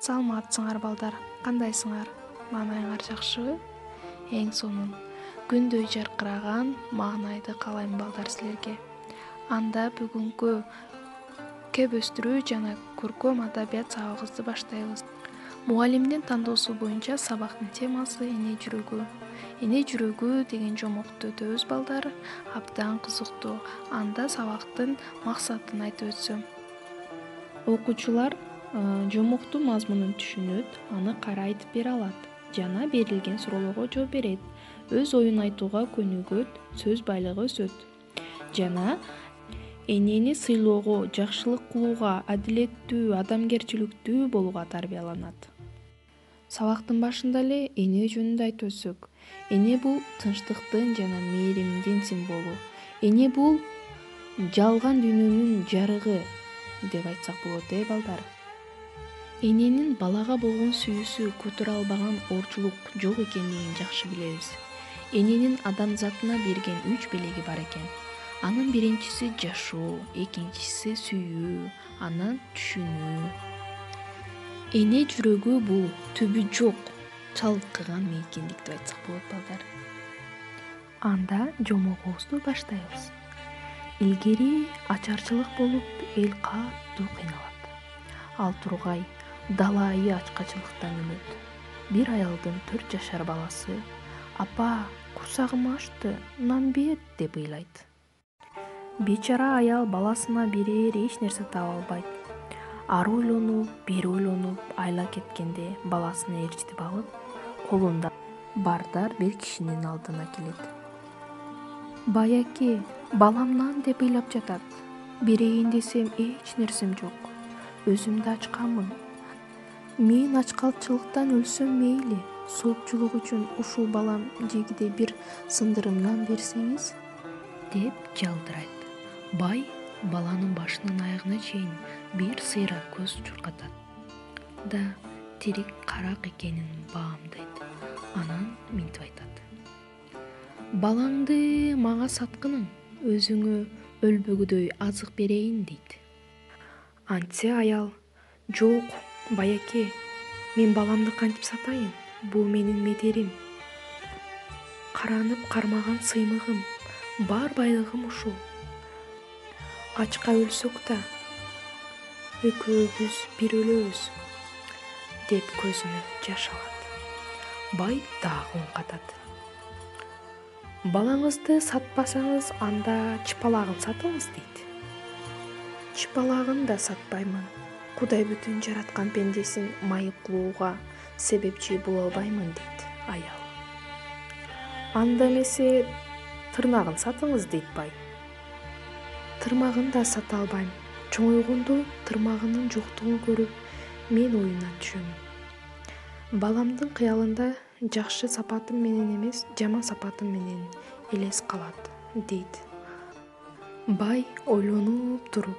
Саламатсыңар балдар, кандайсыңар? Маанайыңар жакшыбы? Эң сонун күндөй жаркыраган маанайды каалайм балдар силерге. Анда бүгүнкү кеп өстүрүү жана көркөм адабият сабагыбызды баштайбыз. Мугалимдин тандоосу боюнча сабактын темасы эне жүрөгү. Эне жүрөгү деген жомокту өтөбүз балдар. Абдан кызыктуу. Анда сабактын максатын айтып өтсөм. Окуучулар жомоктун мазмунун түшүнөт, аны кайра айтып бере алат жана берилген суроолорго жооп берет. Өз оюн айтууга көнүгөт, сөз байлыгы өсөт жана энени сыйлоого, жакшылык кылууга, адилеттүү, адамгерчиликтүү болууга тарбияланат. Сабактын башында эле эне жөнүндө айтып өтсөк, эне бул тынчтыктын жана мээримдин символу. Эне бул жалган дүйнөнүн жарыгы деп айтсак болот, балдар. Эненин балага болгон сүйүүсү көтөрө албаган оорчулук жок экендигин жакшы билебиз. Эненин адамзатына берген 3 белеги бар экен. Анын биринчиси жашоо, экинчиси сүйүү, анан түшүнүү. Эне жүрөгү бул түбү жок, чалкыган мейкиндик деп айтсак болот, балдар. Анда жомогубузду баштайбыз. Илгери ачарчылык болуп эл катуу кыйналат. Ал тургай далайы ачкачылыктан өлөт. Бир аялдын 4 жашар баласы «Апа, курсагым ачты, нан бер» деп ыйлайт. Бечара аял баласына берер эч нерсе таба албайт. Ары ойлонуп, бери ойлонуп, айла кеткенде баласын ээрчитип алып, колунда бардар бир кишинин алдына келет. «Баяке, балам нан деп ыйлап жатат. Берейин десем эч нерсем жок. Өзүм да ачканмын. Мен ачкалчылыктан өлсөм мейли, соопчулук үчүн ушул балам жегиде бир сындырым нан берсеңиз» деп жалдырайт. Бай баланын башынан аягына чейин бир сыйра көз чуркатат да тирик карак экенин баамдайт. Анан мынтип айтат: «Балаңды мага саткының, өзүңө өлбөгүдөй азык берейин» дейт. Антсе аял: «Жок, баяке, мен баламды кантип сатайын? Бул менин медерим. Каранып кармаган сыймыгым, бар байлыгым ушул. Ачка өлсөк да экөөбүз бир өлөбүз» деп көзүнө жаш алат. Бай дагы үн катат: «Балаңызды сатпасаңыз, анда чыпалагын сатыңыз» дейт. «Чыпалагын да сатпаймын. Кудай бүтүн жараткан пендесин майып кылууга себепчи боло албаймын» дейт аял. «Анда эмесе тырнагын сатыңыз» дейт бай. «Тырмагын да сата албайм. Чоңойгондо тырмагынын жоктугун көрүп, мен оюнан түшөм. Баламдын кыялында жакшы сапатым менен эмес, жаман сапатым менен элес калат» дейт. Бай ойлонуп туруп: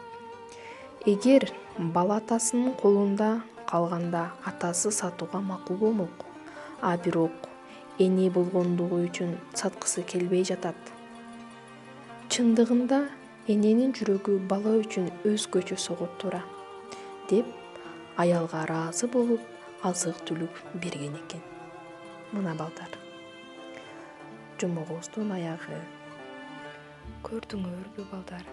«Эгер бала атасынын колунда калганда атасы сатууга макул болмок. А бирок эне болгондугу үчүн саткысы келбей жатат. Чындыгында эненин жүрөгү бала үчүн өзгөчө согот туура» деп аялга ыраазы болуп азык-түлүк берген экен. Мына балдар, жомогубуздун аягы. Көрдүңөрбү балдар?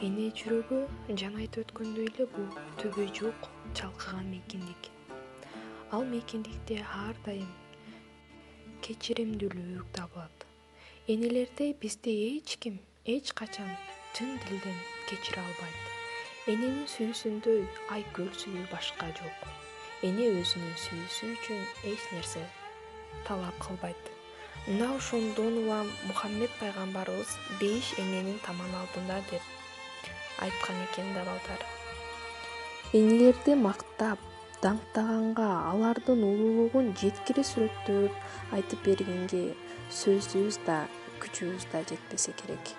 Эне жүрөгү жана айтып өткөндөй эле бул түбү жок, чалкыган мейкиндик. Ал мейкиндикте ар дайым кечиримдүүлүк табылат. Энелерди бизде эч ким эч качан чын дилден кечире албайт. Эненин сүйүүсүндөй айкөл сүйүү башка жок. Эне өзүнүн сүйүүсү үчүн эч нерсе талап кылбайт. Мына ошондон улам Мухаммед пайгамбарыбыз 5 эненин таман алдында деп айткан экен да, балдар. Энелерди мактап, даңктаганга, алардын улуулугун жеткире сүрөттөп айтып бергенге сөзүбүз да, күчүбүз да жетпесе керек.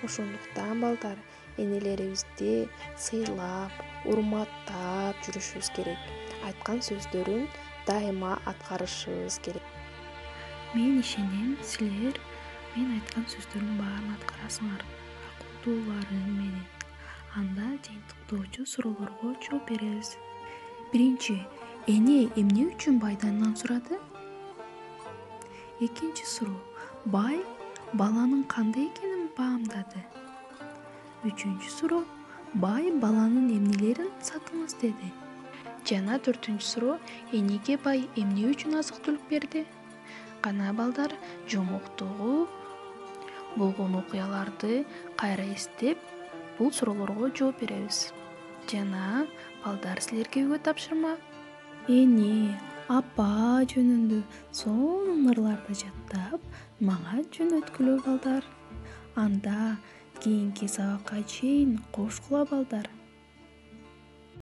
Ошондуктан балдар, энелерибизди сыйлап, урматтап жүрүшүбүз керек. Айткан сөздөрүн дайыма аткарышыбыз керек. Мен ишенем, силер мен айткан сөздөрдүн баарын аткарасыңар, акылдууларын менен. Анда жыйынтыктоочу суроолорго жооп беребиз. Биринчи, эне эмне үчүн байдан нан сурады? Экинчи суроо, бай баланын кандай экенин баамдады? Үчүнчү суроо, бай баланын эмнелерин сатыңыз деди? Жана төртүнчү суроо, энеге бай эмне үчүн азык-түлүк берди? Кана балдар, жомоктогу болгон окуяларды кайра эстеп, бул суроолорго жооп беребиз. Жана балдар, силерге үйгө тапшырма. Эне, апа жөнүндө сонун ырларды жаттап, мага жөнөткүлө балдар. Анда кийинки сабакка чейин кошкула балдар.